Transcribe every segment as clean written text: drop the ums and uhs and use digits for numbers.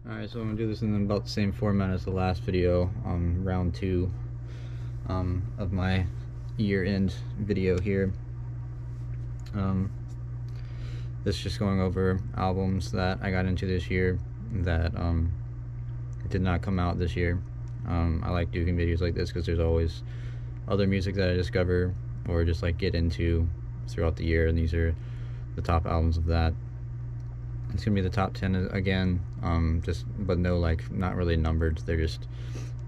Alright, so I'm going to do this in about the same format as the last video, round 2 of my year-end video here. This is just going over albums that I got into this year that did not come out this year. I like doing videos like this because there's always other music that I discover or just like get into throughout the year, and these are the top albums of that. It's gonna be the top 10 again, but no, like, not really numbered. They're just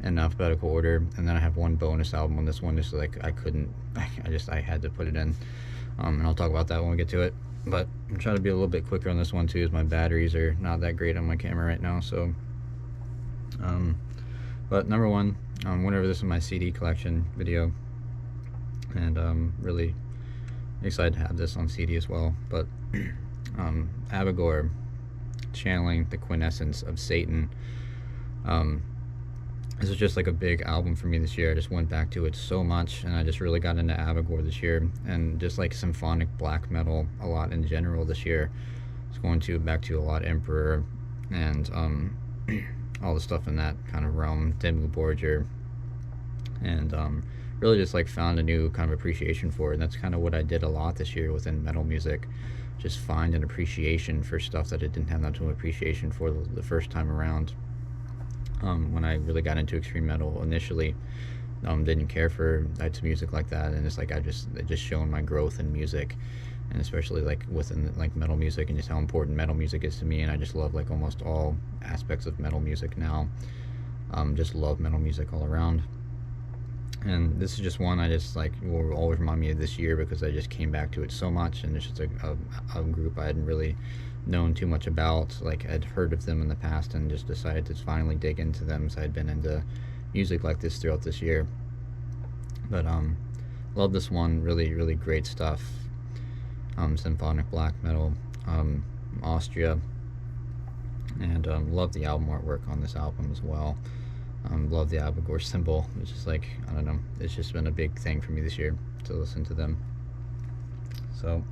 in alphabetical order. And then I have one bonus album on this one, just like I had to put it in. And I'll talk about that when we get to it. But I'm trying to be a little bit quicker on this one too, as my batteries are not that great on my camera right now. So, but number one, whenever this is my CD collection video, and really excited to have this on CD as well. But Abigor, channeling the quintessence of Satan. This was just like a big album for me this year. I just went back to it so much, and I just really got into Abigor this year, and just like symphonic black metal a lot in general this year. It's going back to a lot Emperor and all the stuff in that kind of realm, Dimmu Borgir, and really just like found a new kind of appreciation for it. And that's kind of what I did a lot this year within metal music. Just find an appreciation for stuff that I didn't have that much appreciation for the first time around. When I really got into extreme metal initially, didn't care for types of music like that, and it's like it just shown my growth in music, and especially like within like metal music, and just how important metal music is to me. And I just love like almost all aspects of metal music now. Just love metal music all around. And this is just one I just like will always remind me of this year, because I just came back to it so much, and it's just a group I hadn't really known too much about. Like, I'd heard of them in the past and just decided to finally dig into them, so I'd been into music like this throughout this year. But love this one. Really great stuff. Symphonic black metal, Austria, and love the album artwork on this album as well. Love the Abigor symbol. It's just like, I don't know, it's just been a big thing for me this year to listen to them. So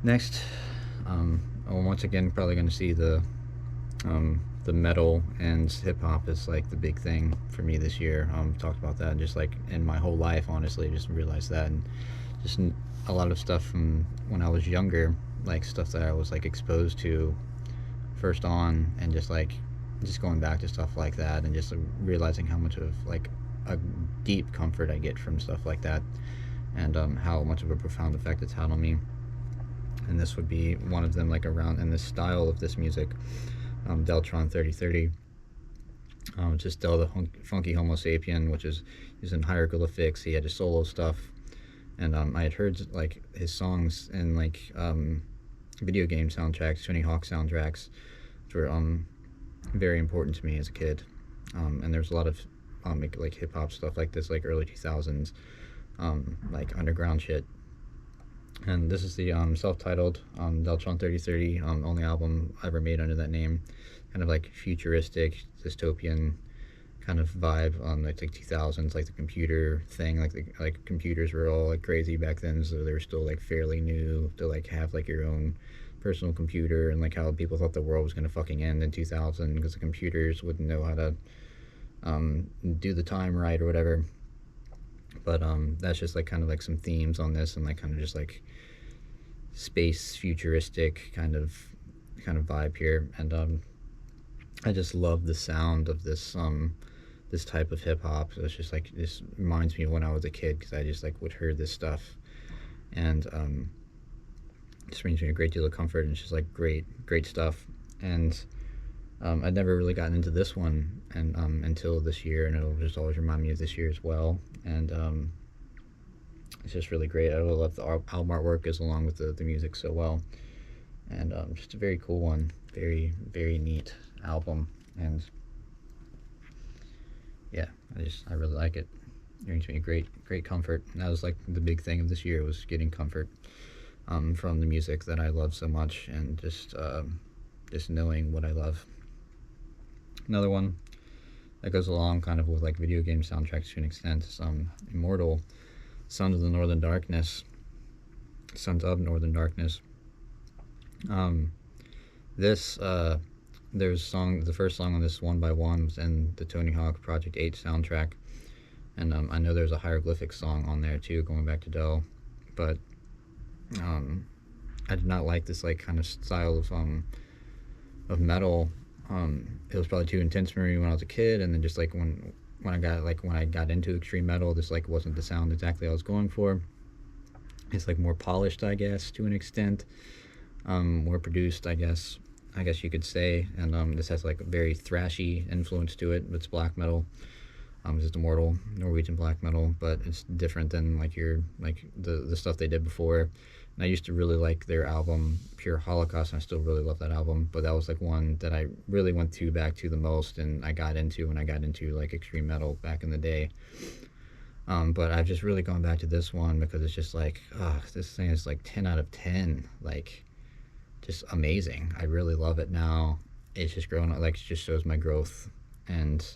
next, once again, probably going to see the metal and hip-hop is like the big thing for me this year. Talked about that just like in my whole life, honestly. Just realized that, and just a lot of stuff from when I was younger, like stuff that I was like exposed to first on, and just going back to stuff like that, and just realizing how much of like a deep comfort I get from stuff like that, and how much of a profound effect it's had on me. And this would be one of them, like around in the style of this music. Deltron 3030, just Del the Funky Homo Sapien, which is using hieroglyphics. He had his solo stuff, and I had heard like his songs in like video game soundtracks, Tony Hawk soundtracks, which were very important to me as a kid. And there's a lot of like hip-hop stuff like this, like early 2000s, like underground shit. And this is the self-titled Deltron 3030, only album ever made under that name. Kind of like futuristic, dystopian kind of vibe, like 2000s, like the computer thing, like computers were all like crazy back then, so they were still like fairly new to like have like your own personal computer, and like how people thought the world was gonna fucking end in 2000 because the computers wouldn't know how to do the time right or whatever. But that's just like kind of like some themes on this, and like kind of just like space futuristic kind of vibe here. And I just love the sound of this this type of hip-hop. So it's just like, this reminds me of when I was a kid, because I just like would hear this stuff, and just brings me a great deal of comfort, and it's just like great stuff. And I'd never really gotten into this one and until this year, and it'll just always remind me of this year as well. And it's just really great. I really love the album artwork goes along with the music so well, and just a very cool one. Very neat album, and yeah, I really like it. It brings me a great comfort. And that was like the big thing of this year, was getting comfort from the music that I love so much, and just knowing what I love. Another one that goes along kind of with like video game soundtracks to an extent is Immortal, Sons of Northern Darkness. This there's song the first song on this One by One was in the Tony Hawk Project 8 soundtrack, and I know there's a hieroglyphics song on there too, going back to Dell, but um, I did not like this like kind of style of metal. It was probably too intense for me when I was a kid, and then just like when I got into extreme metal, this like wasn't the sound exactly I was going for. It's like more polished, I guess, to an extent, more produced, I guess. I guess you could say, and this has like a very thrashy influence to it. It's black metal. It's just immortal Norwegian black metal, but it's different than like the stuff they did before. And I used to really like their album Pure Holocaust, and I still really love that album. But that was like one that I really went to back to the most, and I got into when I got into like extreme metal back in the day. But I've just really gone back to this one because it's just like, this thing is like 10 out of 10, like just amazing. I really love it now. It's just grown, like it just shows my growth, and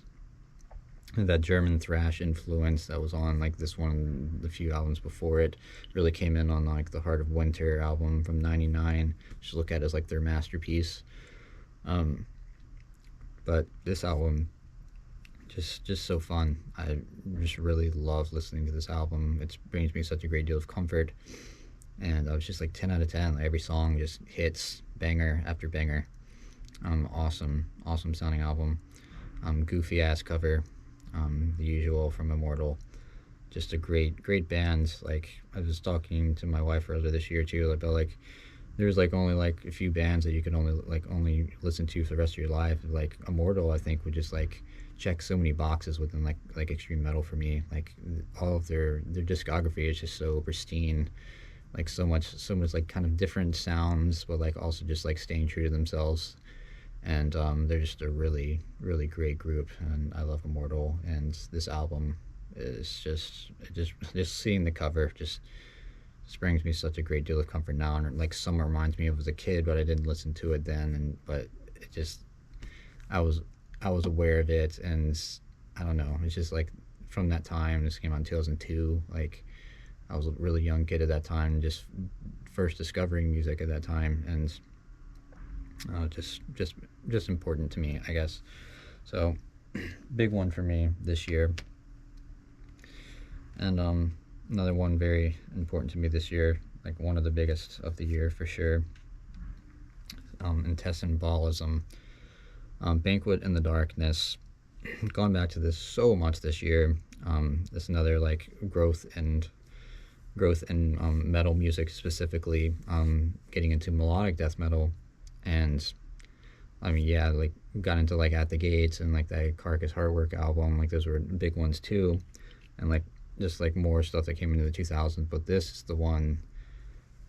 that German thrash influence that was on like this one, the few albums before it, really came in on like the Heart of Winter album from '99. Just look at it as like their masterpiece. But this album, just so fun. I just really love listening to this album. It brings me such a great deal of comfort, and I was just like 10 out of 10. Like, every song just hits banger after banger. Awesome sounding album. Goofy ass cover. The usual from Immortal. Just a great band. Like, I was talking to my wife earlier this year too about like there's like only like a few bands that you can only listen to for the rest of your life. Like Immortal, I think, would just like check so many boxes within like extreme metal for me. Like all of their discography is just so pristine. Like so much like kind of different sounds, but like also just like staying true to themselves. And they're just a really great group, and I love Immortal. And this album is just seeing the cover just brings me such a great deal of comfort now, and like some reminds me of as a kid, but I didn't listen to it then. And but it just I was aware of it, and I don't know, it's just like from that time. This came out in 2002. Like, I was a really young kid at that time, just first discovering music at that time, and just important to me, I guess. So big one for me this year. And another one very important to me this year, like one of the biggest of the year for sure, Intestine Ballism. Banquet in the Darkness. Gone back to this so much this year. It's another like growth in metal music, specifically getting into melodic death metal. And I mean, yeah, like got into like At the Gates and like that Carcass Heartwork album. Like those were big ones too, and like just like more stuff that came into the 2000s. But this is the one,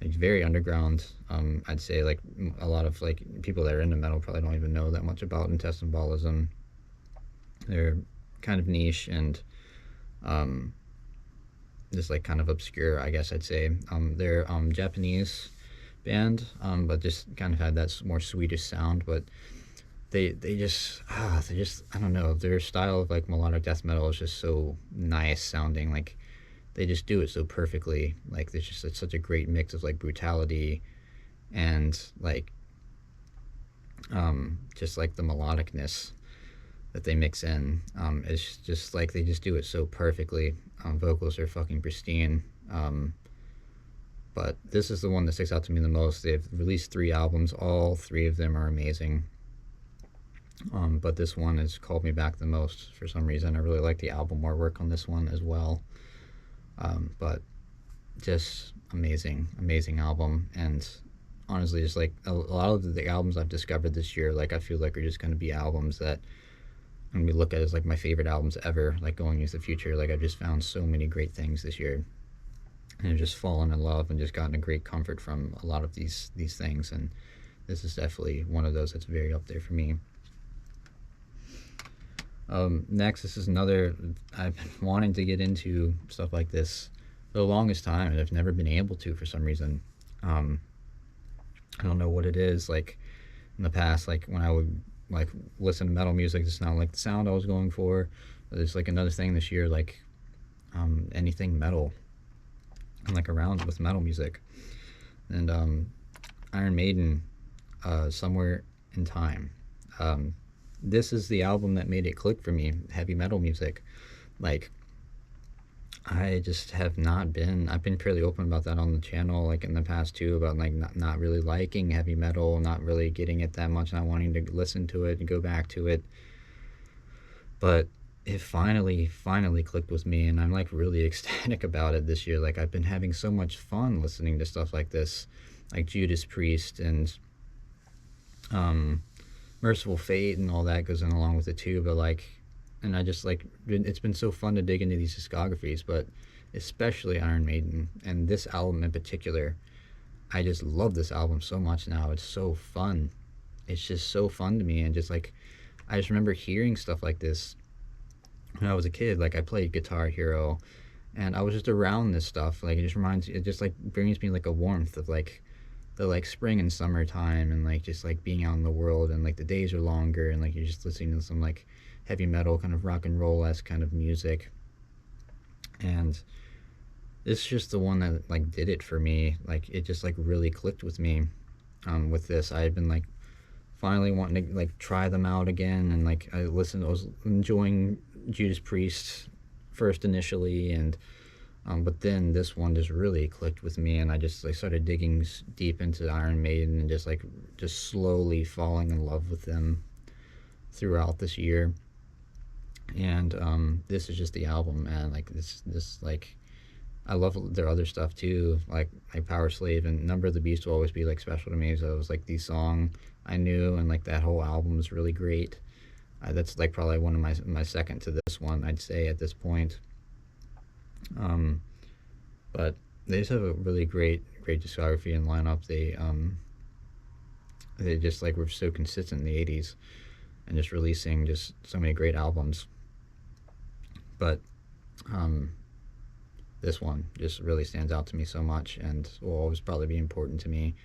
like very underground. I'd say like a lot of like people that are into metal probably don't even know that much about Intestine Ballism. They're kind of niche and just like kind of obscure, I guess I'd say. They're Japanese band, but just kind of had that more Swedish sound. But they just I don't know, their style of like melodic death metal is just so nice sounding. Like they just do it so perfectly. Like there's just it's such a great mix of like brutality and like just like the melodicness that they mix in. It's just like they just do it so perfectly. Vocals are fucking pristine. But this is the one that sticks out to me the most. They've released 3 albums. All 3 of them are amazing. But this one has called me back the most for some reason. I really like the album artwork on this one as well. But just amazing album. And honestly, just like a lot of the albums I've discovered this year, like I feel like are just going to be albums that I'm going to look at as like my favorite albums ever, like going into the future. Like I've just found so many great things this year. And I've just fallen in love and just gotten a great comfort from a lot of these things, and this is definitely one of those that's very up there for me. Next, this is another, I've been wanting to get into stuff like this for the longest time, and I've never been able to for some reason. I don't know what it is. Like in the past, like when I would like listen to metal music, it's not like the sound I was going for. There's like another thing this year, like anything metal. I'm like around with metal music, and Iron Maiden, Somewhere in Time. this is the album that made it click for me, heavy metal music. Like, I just have not been. I've been fairly open about that on the channel, like in the past too, about like not really liking heavy metal, not really getting it that much, not wanting to listen to it and go back to it. But it finally clicked with me, and I'm like really ecstatic about it this year. Like, I've been having so much fun listening to stuff like this, like Judas Priest and um, Merciful Fate and all that goes in along with it too. But like, and I just like it's been so fun to dig into these discographies, but especially Iron Maiden and this album in particular. I just love this album so much now. It's so fun. It's just so fun to me, and just like I just remember hearing stuff like this when I was a kid. Like, I played Guitar Hero, and I was just around this stuff. Like, it just like brings me like a warmth of like the like spring and summertime, and like just like being out in the world, and like the days are longer, and like you're just listening to some like heavy metal kind of rock and roll esque kind of music. And it's just the one that like did it for me. Like, it just like really clicked with me. With this, I had been like finally wanting to like try them out again, and like I was enjoying Judas Priest first initially, and but then this one just really clicked with me, and I just like started digging deep into Iron Maiden, and just slowly falling in love with them throughout this year. And this is just the album, man. Like, this like I love their other stuff too, like Power Slave and Number of the Beast will always be like special to me. So it was like the song I knew, and like that whole album is really great. That's like probably one of my second to this one, I'd say, at this point. Um, but they just have a really great discography and lineup. They just like were so consistent in the '80s, and just releasing just so many great albums. But um, this one just really stands out to me so much, and will always probably be important to me.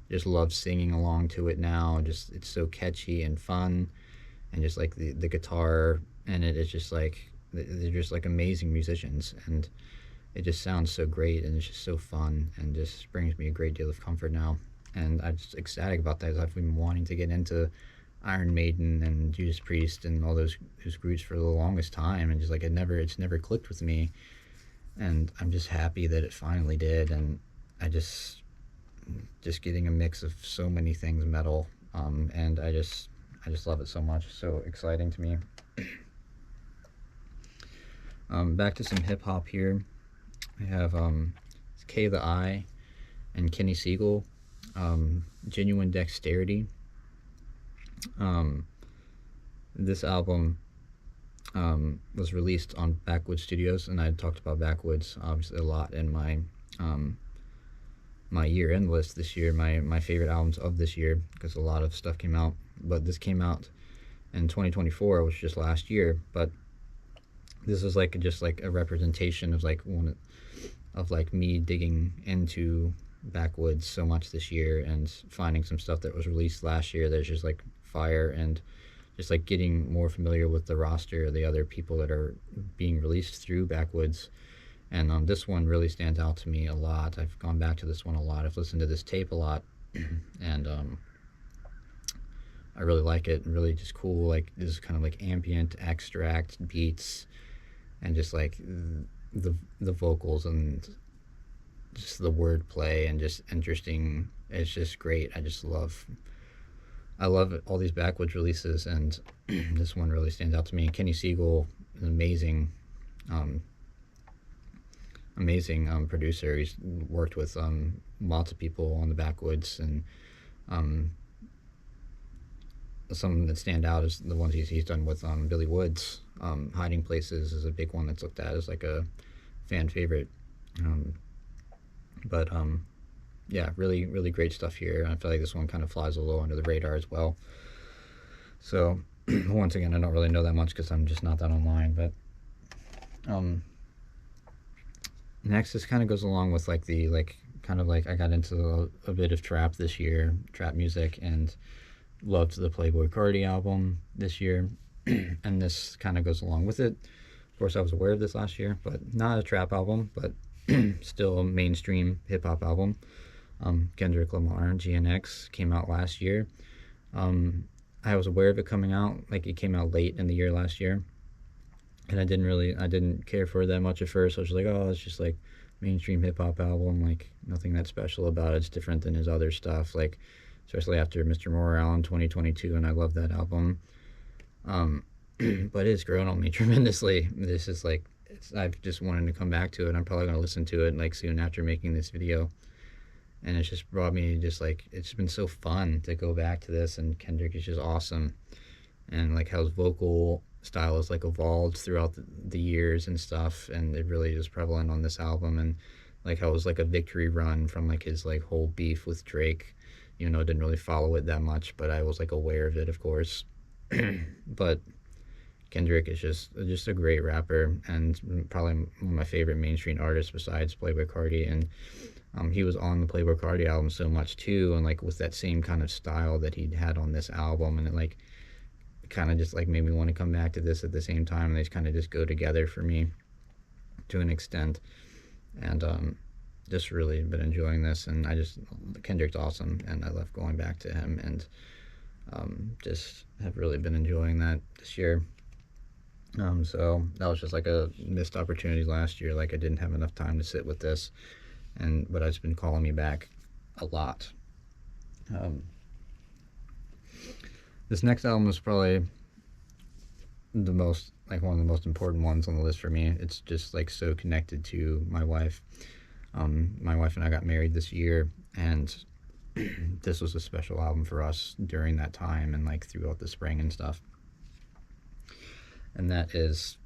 Just love singing along to it now. Just, it's so catchy and fun, and just like the guitar in it is just like they're just like amazing musicians, and it just sounds so great, and it's just so fun, and just brings me a great deal of comfort now. And I'm just ecstatic about that, 'cause I've been wanting to get into Iron Maiden and Judas Priest and all those groups for the longest time, and just like it's never clicked with me, and I'm just happy that it finally did. And I just getting a mix of so many things metal, and I just love it so much. So exciting to me. Back to some hip hop here. I have K the I and Kenny Siegel, Genuine Dexterity. This album was released on Backwoods Studios, and I talked about Backwoods obviously a lot in my year-end list this year, my favorite albums of this year, because a lot of stuff came out. But this came out in 2024, which was just last year. But this is like just like a representation of like one of like me digging into Backwoods so much this year, and finding some stuff that was released last year that's just like fire, and just like getting more familiar with the roster of the other people that are being released through Backwoods. And this one really stands out to me a lot. I've gone back to this one a lot. I've listened to this tape a lot, and I really like it. Really just cool. Like, this is kind of like ambient, extract beats, and just like the vocals, and just the wordplay, and just interesting. It's just great. I love all these Backwoods releases, and this one really stands out to me. Kenny Siegel, an amazing producer. He's worked with lots of people on the Backwoods, and some that stand out is the ones he's done with Billy Woods. Hiding Places is a big one that's looked at as like a fan favorite. But yeah, really great stuff here. I feel like this one kind of flies a little under the radar as well. So once again, I don't really know that much because I'm just not that online. But next, this kind of goes along with like the kind of like I got into a bit of trap this year, trap music, and loved the Playboi Carti album this year. And this kind of goes along with it. Of course, I was aware of this last year, but not a trap album, but still a mainstream hip-hop album. Kendrick Lamar, GNX, came out last year. I was aware of it coming out. Like it came out late in the year last year, and I didn't care for it that much at first. I was like, oh, it's just like mainstream hip hop album, like nothing that special about it. It's different than his other stuff, like especially after Mr. Morale in 2022, and I love that album. Um, but it's grown on me tremendously. This is like I've just wanted to come back to it. I'm probably gonna listen to it like soon after making this video, and it's just brought me just like it's been so fun to go back to this. And Kendrick is just awesome, and like how his vocal style has like evolved throughout the years and stuff, and it really is prevalent on this album. And like how it was like a victory run from like his like whole beef with Drake. You know, didn't really follow it that much, but I was like aware of it, of course. But Kendrick is just a great rapper, and probably one of my favorite mainstream artists besides Playboi Carti. And he was on the Playboi Carti album so much too, and like with that same kind of style that he had on this album, and it like kind of just like made me want to come back to this at the same time. And they kind of just go together for me to an extent, and just really been enjoying this. And Kendrick's awesome, and I love going back to him, and just have really been enjoying that this year. So that was just like a missed opportunity last year. Like I didn't have enough time to sit with this, but it's been calling me back a lot. This next album is probably the most, like one of the most important ones on the list for me. It's just like so connected to my wife. My wife and I got married this year, and this was a special album for us during that time and like throughout the spring and stuff. And that is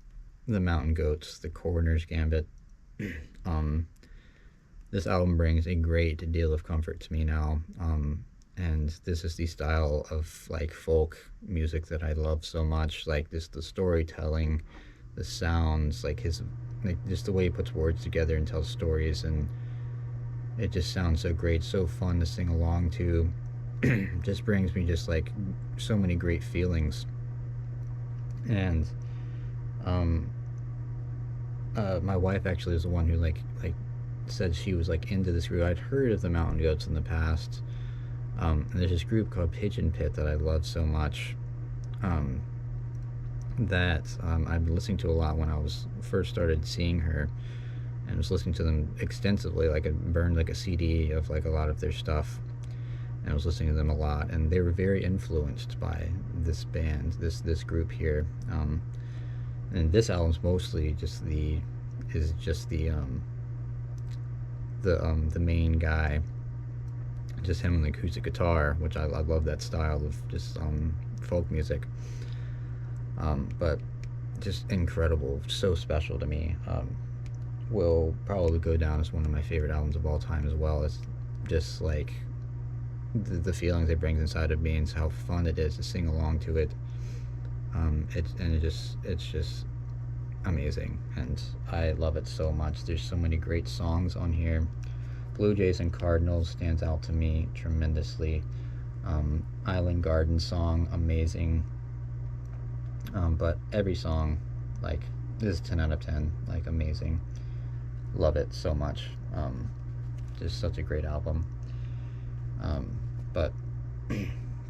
the Mountain Goats, the Coroner's Gambit. This album brings a great deal of comfort to me now. And this is the style of like folk music that I love so much. Like this, the storytelling, the sounds, like just the way he puts words together and tells stories, and it just sounds so great, so fun to sing along to. Just brings me just like so many great feelings. And my wife actually is the one who like said she was like into this group. I'd heard of the Mountain Goats in the past, and there's this group called Pigeon Pit that I love so much, that I've been listening to a lot when I was first started seeing her, and was listening to them extensively. Like I burned like a CD of like a lot of their stuff, and I was listening to them a lot, and they were very influenced by this band, this group here. And this album's mostly just the main guy, just him on the acoustic guitar, which I love that style of just folk music. But just incredible, so special to me. Will probably go down as one of my favorite albums of all time as well. It's just like the feelings it brings inside of me, and how fun it is to sing along to it. It's just amazing, and I love it so much. There's so many great songs on here. Blue Jays and Cardinals stands out to me tremendously. Island Garden song, amazing. But every song, like, this is 10 out of 10, like, amazing. Love it so much. Just such a great album. But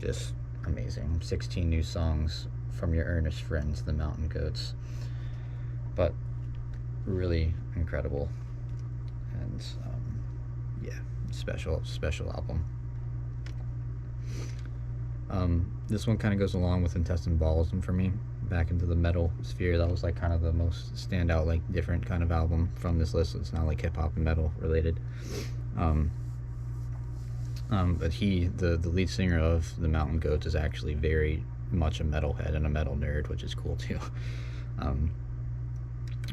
just amazing. 16 new songs from your earnest friends, the Mountain Goats. But really incredible. And yeah, special album. This one kind of goes along with Intestine Ballism for me, back into the metal sphere. That was like kind of the most standout, like different kind of album from this list. It's not like hip hop and metal related. But the lead singer of the Mountain Goats is actually very much a metalhead and a metal nerd, which is cool too.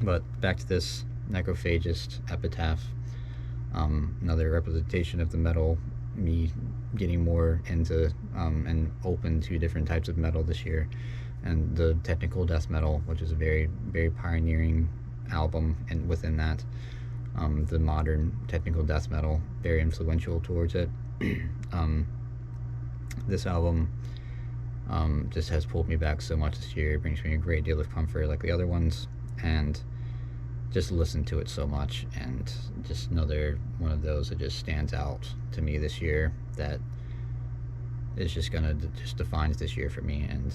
But back to this Necrophagist Epitaph, another representation of the metal, me getting more into and open to different types of metal this year, and the technical death metal, which is a very, very pioneering album, and within that, the modern technical death metal, very influential towards it. This album just has pulled me back so much this year. It brings me a great deal of comfort like the other ones, and just listen to it so much. And just another one of those that just stands out to me this year, that is just gonna just defines this year for me, and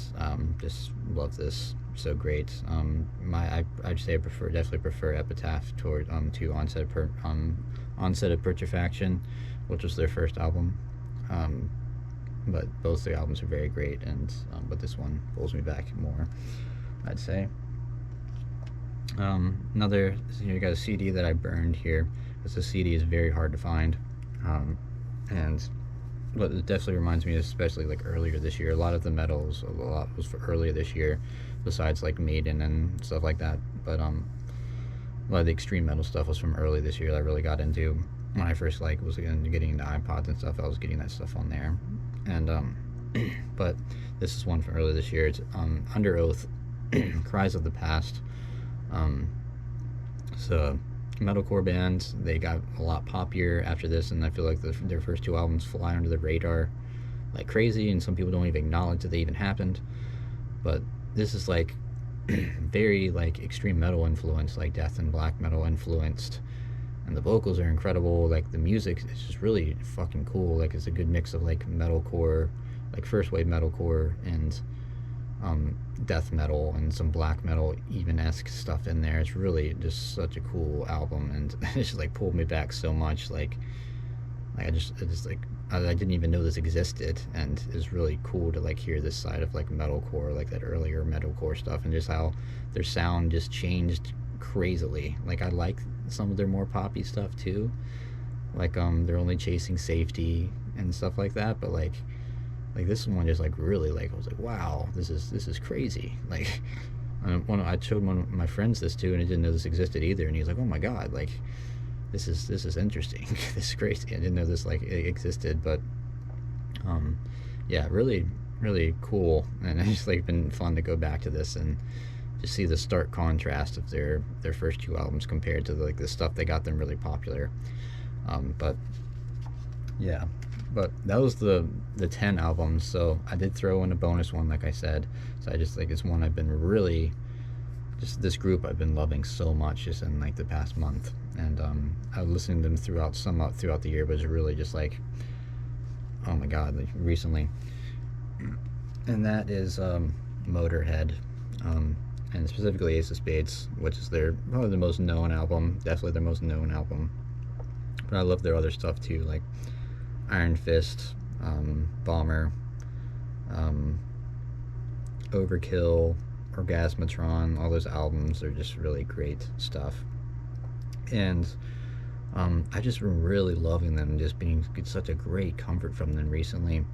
just love this so great. I'd say I definitely prefer Epitaph toward to Onset of Petrifaction, which was their first album. Um, but both the albums are very great, and but this one pulls me back more, I'd say. Another, you got a CD that I burned here, because the CD is very hard to find, and but it definitely reminds me, especially like earlier this year. A lot of the metals, a lot was for earlier this year, besides like Maiden and stuff like that. But a lot of the extreme metal stuff was from early this year that I really got into. When I first like was getting into iPods and stuff, I was getting that stuff on there. And but this is one from earlier this year. It's Under Oath, Cries of the Past. So metalcore bands, they got a lot poppier after this, and I feel like their first two albums fly under the radar like crazy, and some people don't even acknowledge that they even happened. But this is like very like extreme metal influenced, like death and black metal influenced, and the vocals are incredible. Like the music is just really fucking cool. Like it's a good mix of like metalcore, like first wave metalcore, and death metal, and some black metal even-esque stuff in there. It's really just such a cool album, and it just like pulled me back so much. Like I just like I didn't even know this existed, and it's really cool to like hear this side of like metalcore, like that earlier metalcore stuff, and just how their sound just changed crazily. Like I like some of their more poppy stuff too, like they're only chasing safety and stuff like that, but like this one just like really, like I was like, wow, this is crazy. Like I showed one of my friends this too, and he didn't know this existed either, and he's like, oh my god, like this is interesting. This is crazy. I didn't know this like it existed. But yeah, really really cool, and it's just like been fun to go back to this and just see the stark contrast of their first two albums compared to like the stuff that got them really popular. But yeah, but that was the 10 albums. So I did throw in a bonus one, like I said. So I just like, it's one I've been really, just this group I've been loving so much just in like the past month. And I was listening to them throughout the year, but it's really just like, oh my god, like recently. And that is Motorhead, and specifically Ace of Spades, which is their probably the most known album, definitely their most known album. But I love their other stuff too, like Iron Fist, Bomber, Overkill, Orgasmatron. All those albums are just really great stuff. And I just been really loving them, just being such a great comfort from them recently.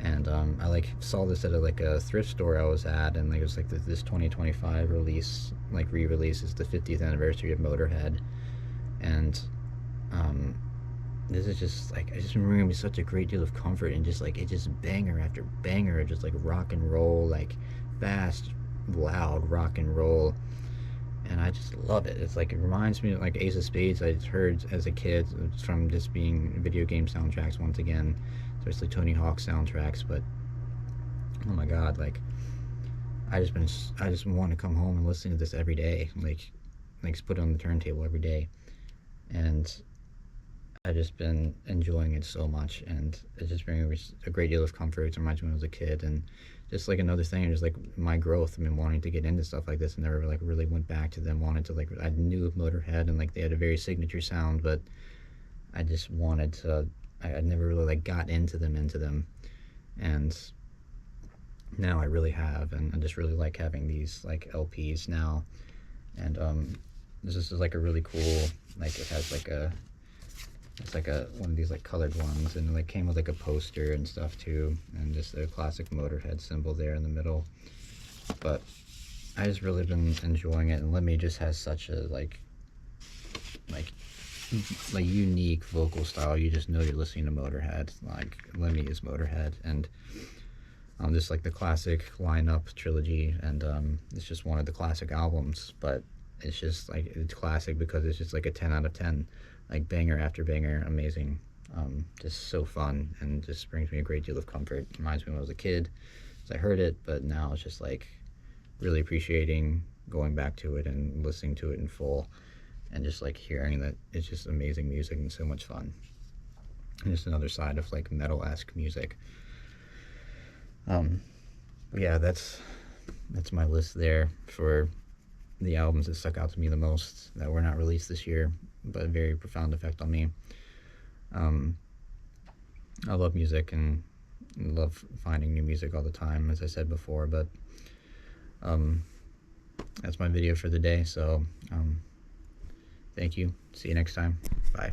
And I like saw this at like a thrift store I was at, and like it was like this 2025 release, like re-release, is the 50th anniversary of Motorhead. And this is just like, I just bringing me such a great deal of comfort, and just like it just banger after banger, just like rock and roll, like fast, loud rock and roll. And I just love it. It's like, it reminds me of like Ace of Spades I heard as a kid from just being video game soundtracks once again, especially Tony Hawk soundtracks. But oh my god, like I just want to come home and listen to this every day, like put it on the turntable every day. And I've just been enjoying it so much, and it just brings me a great deal of comfort. It reminds me when I was a kid, and just like another thing, just like my growth. I've been wanting to get into stuff like this, and never like really went back to them. Wanted to like, I knew of Motorhead, and like they had a very signature sound, but I just wanted to. I never really like got into them, and now I really have, and I just really like having these like LPs now. And this is like a really cool, like it has like a. It's like one of these like colored ones, and it like came with like a poster and stuff too, and just a classic Motorhead symbol there in the middle. But I just really been enjoying it, and Lemmy just has such a like unique vocal style. You just know you're listening to Motorhead. Like Lemmy is Motorhead, and just like the classic lineup trilogy, and it's just one of the classic albums. But it's just like, it's classic because it's just like a 10 out of 10. Like banger after banger, amazing, just so fun, and just brings me a great deal of comfort. Reminds me when I was a kid, as I heard it, but now it's just like really appreciating going back to it and listening to it in full, and just like hearing that it's just amazing music and so much fun. And just another side of like metal-esque music. Um, yeah, that's my list there for the albums that stuck out to me the most that were not released this year, but a very profound effect on me. Um, I love music and love finding new music all the time, as I said before. But um, that's my video for the day. So thank you. See you next time. Bye.